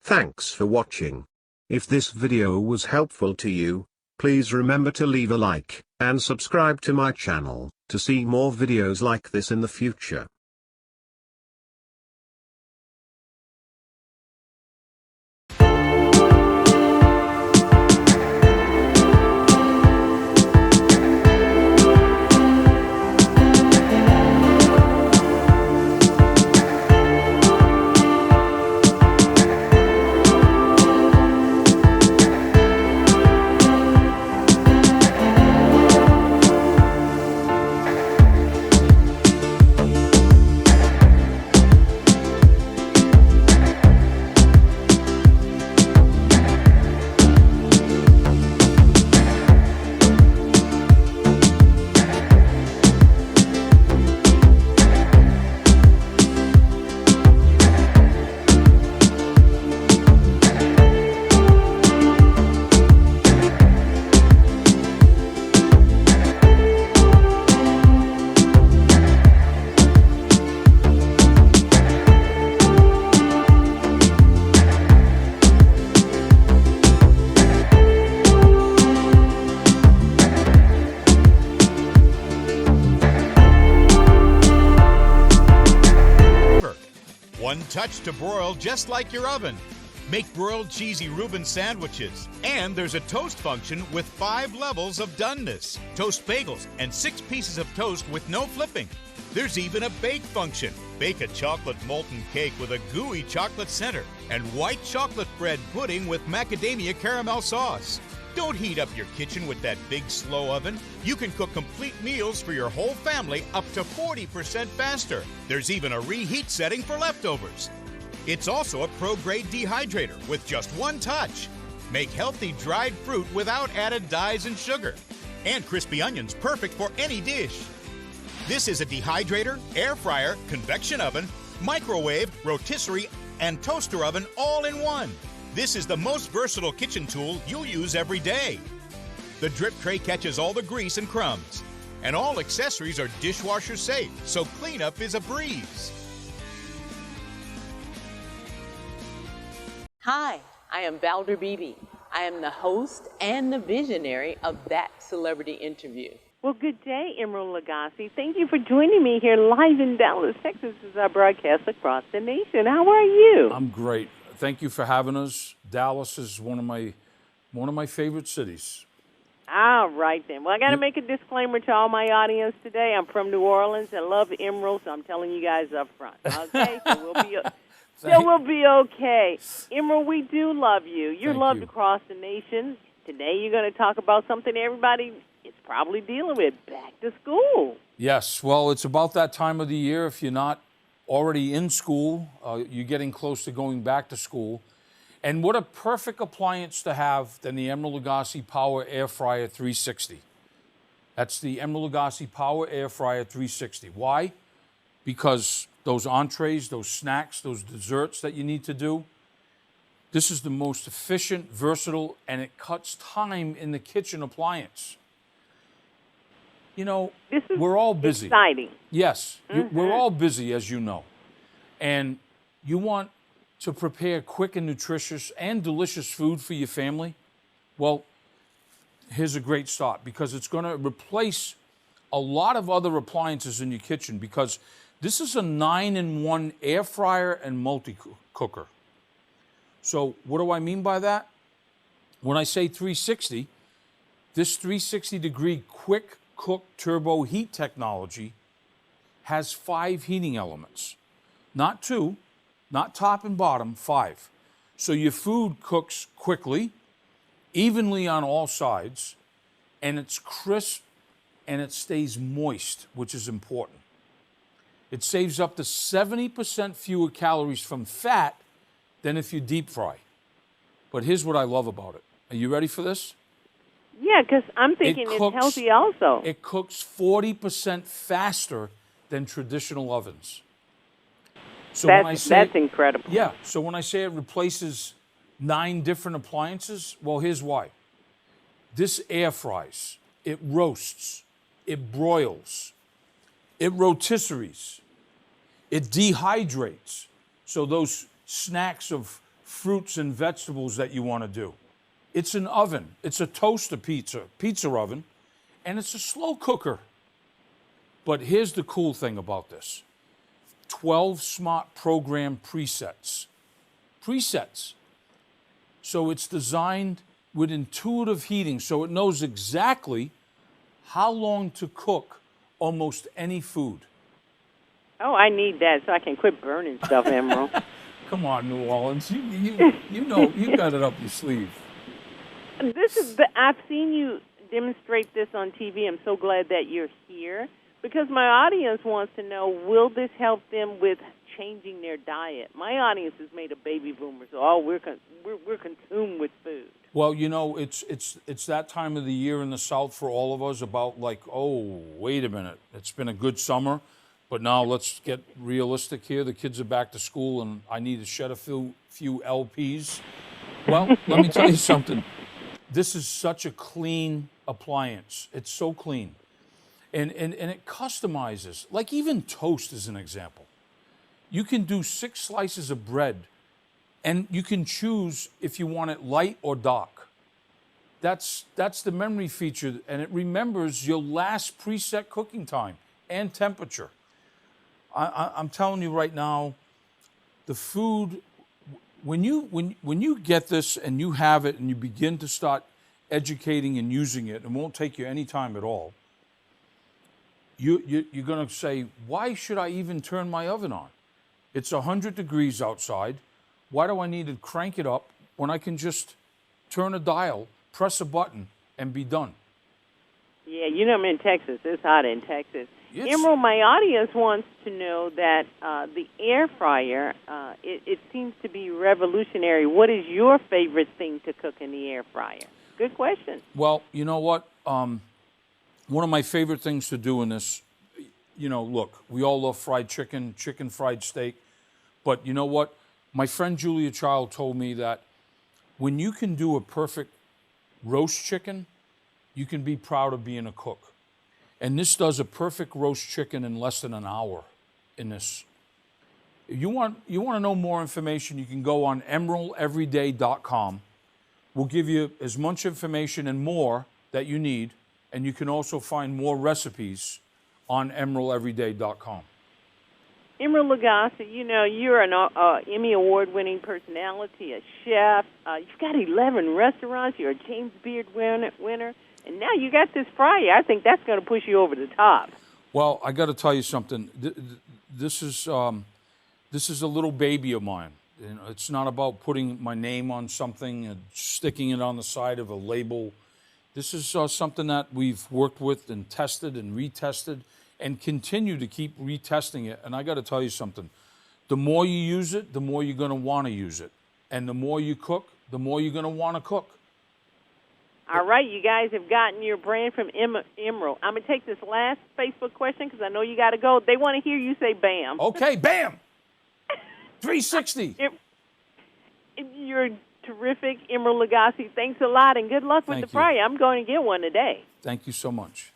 Thanks for watching. If this video was helpful to you, please remember to leave a like, and subscribe to my channel, to see more videos like this in the future. One touch to broil just like your oven. Make broiled cheesy Reuben sandwiches. And there's a toast function with 5 levels of doneness. Toast bagels and 6 pieces of toast with no flipping. There's even a bake function. Bake a chocolate molten cake with a gooey chocolate center and white chocolate bread pudding with macadamia caramel sauce. Don't heat up your kitchen with that big slow oven. You can cook complete meals for your whole family up to 40% faster. There's even a reheat setting for leftovers. It's also a pro-grade dehydrator with just one touch. Make healthy dried fruit without added dyes and sugar. And crispy onions perfect for any dish. This is a dehydrator, air fryer, convection oven, microwave, rotisserie, and toaster oven all in one. This is the most versatile kitchen tool you'll use every day. The drip tray catches all the grease and crumbs. And all accessories are dishwasher safe, so cleanup is a breeze. Hi, I am Valder Beebe. I am the host and the visionary of That Celebrity Interview. Well, good day, Emeril Lagasse. Thank you for joining me here live in Dallas, Texas, as I broadcast across the nation. How are you? I'm great. Thank you for having us. Dallas is one of my favorite cities. All right, then. Well, I got to make a disclaimer to all my audience today. I'm from New Orleans. I love Emeril, so I'm telling you guys up front. Okay? So we'll be okay. Emeril, we do love you. You're loved across the nation. Today you're going to talk about something everybody is probably dealing with, back to school. Yes. Well, it's about that time of the year. If you're not already in school, you're getting close to going back to school. And what a perfect appliance to have than the Emeril Lagasse Power Airfryer 360. That's the Emeril Lagasse Power Airfryer 360. Why? Because those entrees, those snacks, those desserts that you need to do, this is the most efficient, versatile, and it cuts time in the kitchen appliance. You know, we're all busy. Exciting. Yes, we're all busy, as you know. And you want to prepare quick and nutritious and delicious food for your family? Well, here's a great start, because it's going to replace a lot of other appliances in your kitchen, because this is a 9-in-1 air fryer and multi-cooker. So what do I mean by that? When I say 360, this 360-degree quick cook turbo heat technology has 5 heating elements. Not 2, not top and bottom, 5. So your food cooks quickly, evenly on all sides, and it's crisp and it stays moist, which is important. It saves up to 70% fewer calories from fat than if you deep fry. But here's what I love about it. Are you ready for this? Yeah, because I'm thinking it's healthy also. It cooks 40% faster than traditional ovens. So that's incredible. Yeah, so when I say it replaces 9 different appliances, well, here's why. This air fries, it roasts, it broils, it rotisseries, it dehydrates. So those snacks of fruits and vegetables that you want to do. It's an oven. It's a toaster pizza oven, and it's a slow cooker. But here's the cool thing about this. 12 smart program presets. Presets. So it's designed with intuitive heating, so it knows exactly how long to cook almost any food. Oh, I need that so I can quit burning stuff, Emeril. Come on, New Orleans. You know, you got it up your sleeve. I've seen you demonstrate this on TV. I'm so glad that you're here because my audience wants to know, will this help them with changing their diet? My audience is made of baby boomers, so we're consumed with food. Well, you know, it's that time of the year in the South for all of us about like, oh, wait a minute. It's been a good summer, but now let's get realistic here. The kids are back to school, and I need to shed a few LPs. Well, let me tell you something. This is such a clean appliance. It's so clean. And it customizes. Like even toast is an example. You can do 6 slices of bread, and you can choose if you want it light or dark. That's the memory feature, and it remembers your last preset cooking time and temperature. I'm telling you right now, the food, when you get this and you have it and you begin to start educating and using it, and it won't take you any time at all, you're going to say, why should I even turn my oven on? It's 100 degrees outside. Why do I need to crank it up when I can just turn a dial, press a button, and be done? Yeah, you know I'm in Texas. It's hot in Texas. Yes. Emeril, my audience wants to know that the air fryer, it seems to be revolutionary. What is your favorite thing to cook in the air fryer? Good question. Well, you know what? One of my favorite things to do in this, you know, look, we all love fried chicken, fried steak. But you know what? My friend Julia Child told me that when you can do a perfect roast chicken, you can be proud of being a cook. And this does a perfect roast chicken in less than an hour in this. If you want to know more information, you can go on emerileveryday.com. We'll give you as much information and more that you need, and you can also find more recipes on emerileveryday.com. Emeril Lagasse, you know, you're an Emmy Award-winning personality, a chef. You've got 11 restaurants. You're a James Beard winner. And now you got this fryer. I think that's going to push you over the top. Well, I got to tell you something. This is a little baby of mine. You know, it's not about putting my name on something and sticking it on the side of a label. This is something that we've worked with and tested and retested and continue to keep retesting it. And I got to tell you something. The more you use it, the more you're going to want to use it. And the more you cook, the more you're going to want to cook. All right, you guys have gotten your brand from Emeril. I'm going to take this last Facebook question because I know you got to go. They want to hear you say bam. Okay, bam. 360. You're terrific, Emeril Lagasse. Thanks a lot, and good luck with the fryer. I'm going to get one today. Thank you so much.